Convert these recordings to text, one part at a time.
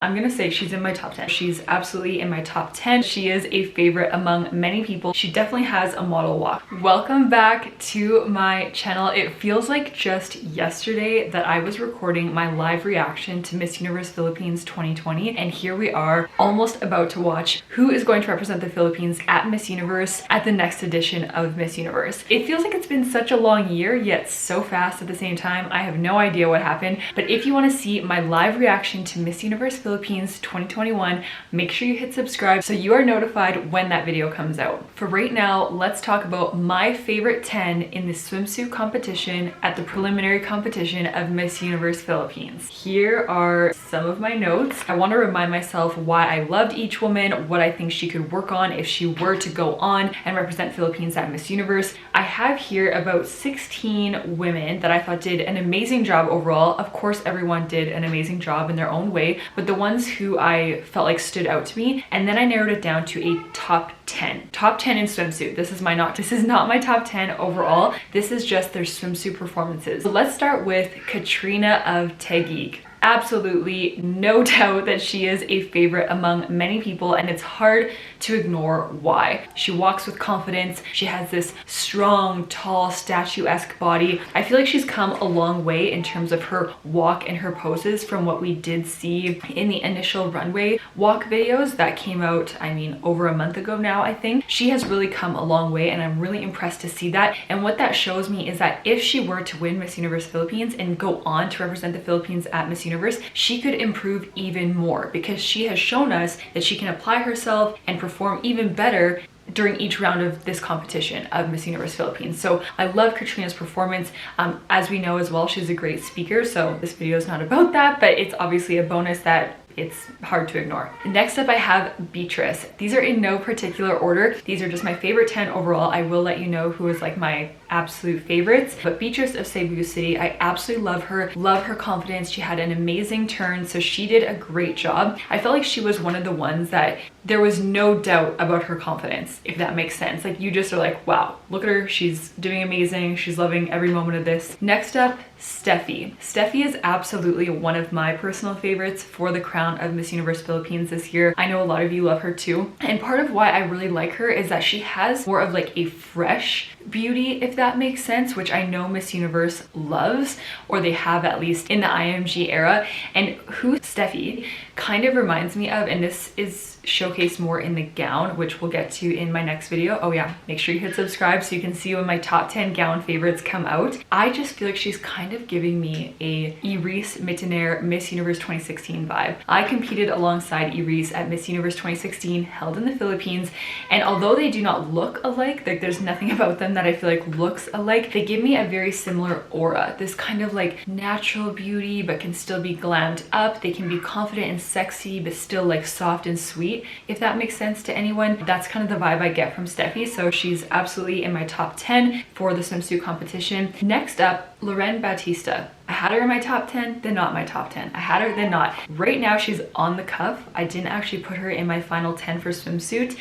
I'm gonna say she's in my top 10. She's absolutely in my top 10. She is a favorite among many people. She definitely has a model walk. Welcome back to my channel. It feels like just yesterday that I was recording my live reaction to Miss Universe Philippines 2020, and here we are almost about to watch who is going to represent the Philippines at Miss Universe at the next edition of Miss Universe. It feels like it's been such a long year, yet so fast at the same time. I have no idea what happened, but if you want to see my live reaction to Miss Universe Philippines 2021, make sure you hit subscribe so you are notified when that video comes out. For right now, let's talk about my favorite 10 in the swimsuit competition at the preliminary competition of Miss Universe Philippines. Here are some of my notes. I want to remind myself why I loved each woman, what I think she could work on if she were to go on and represent Philippines at Miss Universe. I have here about 16 women that I thought did an amazing job overall. Of course, everyone did an amazing job in their own way, but the ones who I felt like stood out to me, and then I narrowed it down to a top 10. Top 10 in swimsuit. This is not my top 10 overall. This is just their swimsuit performances. So let's start with Katrina of Taguig. Absolutely no doubt that she is a favorite among many people, and it's hard to ignore why. She walks with confidence. She has this strong, tall, statuesque body. I feel like she's come a long way in terms of her walk and her poses from what we did see in the initial runway walk videos that came out, I mean, over a month ago now, I think. She has really come a long way, and I'm really impressed to see that. And what that shows me is that if she were to win Miss Universe Philippines and go on to represent the Philippines at Miss Universe, she could improve even more because she has shown us that she can apply herself and perform even better during each round of this competition of Miss Universe Philippines. So I love Katrina's performance. As we know as well, she's a great speaker, so this video is not about that, but it's obviously a bonus that it's hard to ignore. Next up, I have Beatrice. These are in no particular order. These are just my favorite 10 overall. I will let you know who is like my absolute favorites. But Beatrice of Cebu City, I absolutely love her confidence. She had an amazing turn, so she did a great job. I felt like she was one of the ones that there was no doubt about her confidence, if that makes sense. Like, you just are like, wow, look at her, she's doing amazing, she's loving every moment of this. Next up, Steffi. Steffi is absolutely one of my personal favorites for the crown of Miss Universe Philippines this year. I know a lot of you love her too, and part of why I really like her is that she has more of like a fresh beauty, if that makes sense, which I know Miss Universe loves, or they have at least in the IMG era. And who Steffi kind of reminds me of, and this is showcased more in the gown, which we'll get to in my next video. Oh yeah, make sure you hit subscribe so you can see when my top 10 gown favorites come out. I just feel like she's kind of giving me a Iris Mittenaire Miss Universe 2016 vibe. I competed alongside Iris at Miss Universe 2016 held in the Philippines, and although they do not look alike, like there's nothing about them that I feel like looks alike, they give me a very similar aura. This kind of like natural beauty, but can still be glammed up. They can be confident and sexy, but still like soft and sweet, if that makes sense to anyone. That's kind of the vibe I get from Steffi, so she's absolutely in my top 10 for the swimsuit competition. Next up, Lorraine Batista. I had her in my top 10, then not my top 10. I had her, then not. Right now she's on the cuff. I didn't actually put her in my final 10 for swimsuit.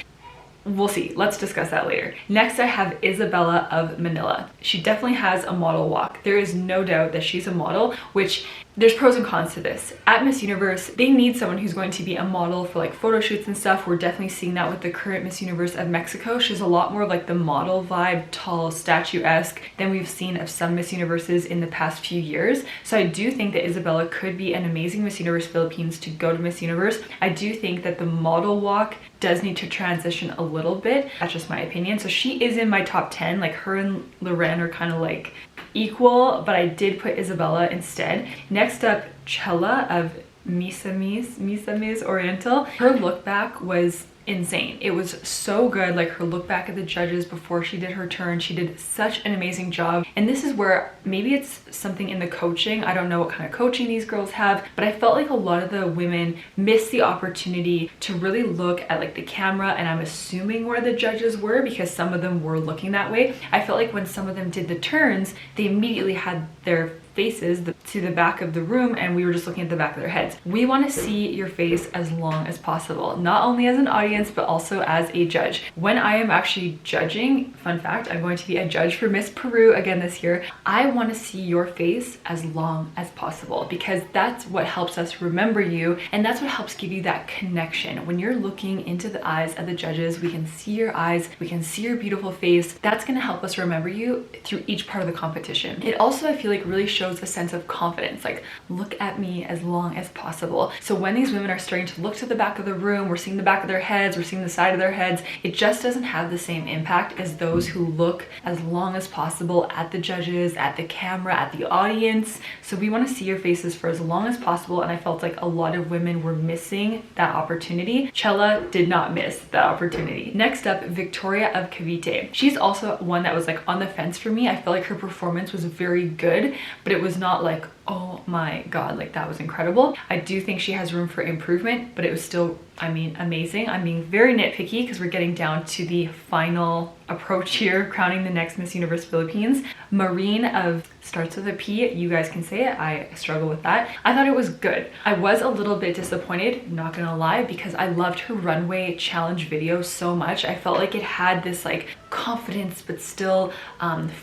We'll see. Let's discuss that later. Next, I have Isabella of Manila. She definitely has a model walk. There is no doubt that she's a model, which there's pros and cons to this. At Miss Universe, they need someone who's going to be a model for like photo shoots and stuff. We're definitely seeing that with the current Miss Universe of Mexico. She's a lot more like the model vibe, tall, statuesque, than we've seen of some Miss Universes in the past few years. So I do think that Isabella could be an amazing Miss Universe Philippines to go to Miss Universe. I do think that the model walk does need to transition a little bit. That's just my opinion. So she is in my top 10. Like, her and Lorraine are kind of like equal, but I did put Isabella instead. Next up, Chella of Misamis Oriental. Her look back was insane. It was so good. Like, her look back at the judges before she did her turn, she did such an amazing job. And this is where maybe it's something in the coaching. I don't know what kind of coaching these girls have, but I felt like a lot of the women missed the opportunity to really look at like the camera, and I'm assuming where the judges were because some of them were looking that way. I felt like when some of them did the turns, they immediately had their faces to the back of the room and we were just looking at the back of their heads. We want to see your face as long as possible, not only as an audience, but also as a judge. When I am actually judging, fun fact, I'm going to be a judge for Miss Peru again this year, I want to see your face as long as possible because that's what helps us remember you and that's what helps give you that connection. When you're looking into the eyes of the judges, we can see your eyes, we can see your beautiful face. That's going to help us remember you through each part of the competition. It also, I feel like, really shows a sense of confidence, like look at me as long as possible. So when these women are starting to look to the back of the room, we're seeing the back of their heads, we're seeing the side of their heads, it just doesn't have the same impact as those who look as long as possible at the judges, at the camera, at the audience. So we want to see your faces for as long as possible, and I felt like a lot of women were missing that opportunity. Chella did not miss that opportunity. Next up, Victoria of Cavite. She's also one that was like on the fence for me. I felt like her performance was very good, but it was not like, oh my god, like that was incredible. I do think she has room for improvement, but it was still, I mean, amazing. I'm being very nitpicky because we're getting down to the final approach here, crowning the next Miss Universe Philippines. Marine of, starts with a P, you guys can say it, I struggle with that. I thought it was good. I was a little bit disappointed, not gonna lie, because I loved her runway challenge video so much. I felt like it had this like confidence, but still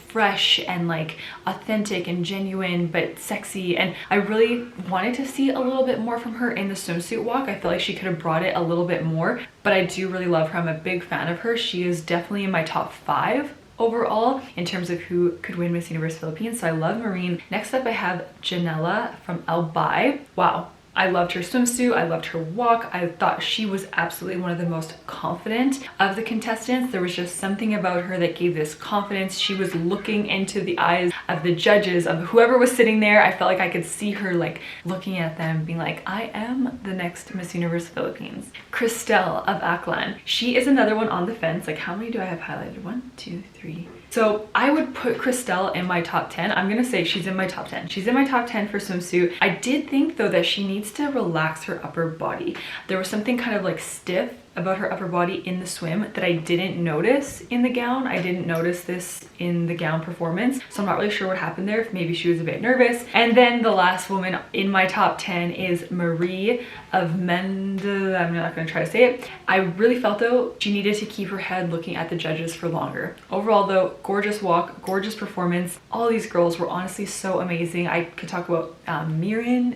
fresh and like authentic and genuine, but sexy. And I really wanted to see a little bit more from her in the swimsuit walk. I feel like she could have brought it a little bit more, but I do really love her. I'm a big fan of her. She is definitely in my top 5 overall in terms of who could win Miss Universe Philippines. So I love Marine. Next up I have Janella from Albay. Wow. I loved her swimsuit, I loved her walk. I thought she was absolutely one of the most confident of the contestants. There was just something about her that gave this confidence. She was looking into the eyes of the judges, of whoever was sitting there. I felt like I could see her like looking at them being like, I am the next Miss Universe Philippines. Christelle of Aklan. She is another one on the fence. Like how many do I have highlighted? 1, 2, 3. So I would put Christelle in my top 10. I'm gonna say she's in my top 10. She's in my top 10 for swimsuit. I did think though that she needs to relax her upper body. There was something kind of like stiff about her upper body in the swim that I didn't notice in the gown. I didn't notice this in the gown performance, so I'm not really sure what happened there. If maybe she was a bit nervous. And then the last woman in my top 10 is Marie of Mende. I'm not gonna try to say it. I really felt though she needed to keep her head looking at the judges for longer. Overall though, gorgeous walk, gorgeous performance. All these girls were honestly so amazing. I could talk about Miran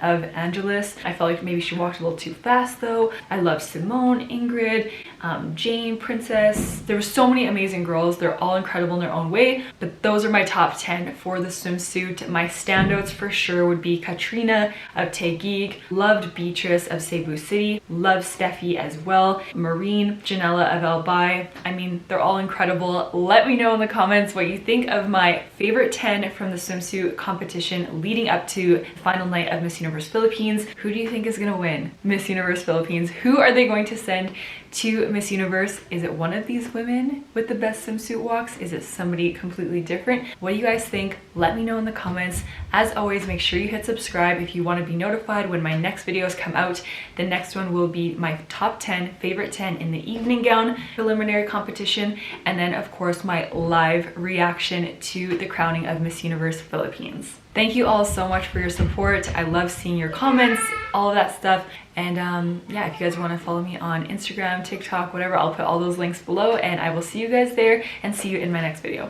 of Angelus. I felt like maybe she walked a little too fast though. I love Simone, Ingrid, Jane, Princess. There were so many amazing girls. They're all incredible in their own way, but those are my top 10 for the swimsuit. My standouts for sure would be Katrina of Taguig, loved Beatrice of Cebu City, loved Steffi as well, Marine, Janella of Albay. I mean, they're all incredible. Let me know in the comments what you think of my favorite 10 from the swimsuit competition leading up to the final night of Miss Universe Philippines. Who do you think is gonna win Miss Universe Philippines? Who are they going to send to Miss Universe? Is it one of these women with the best swimsuit walks? Is it somebody completely different? What do you guys think? Let me know in the comments. As always, make sure you hit subscribe if you want to be notified when my next videos come out. The next one will be my top 10, favorite 10 in the evening gown preliminary competition, and then of course my live reaction to the crowning of Miss Universe Philippines. Thank you all so much for your support. I love seeing your comments, all of that stuff. And yeah, if you guys want to follow me on Instagram, TikTok, whatever, I'll put all those links below, and I will see you guys there and see you in my next video.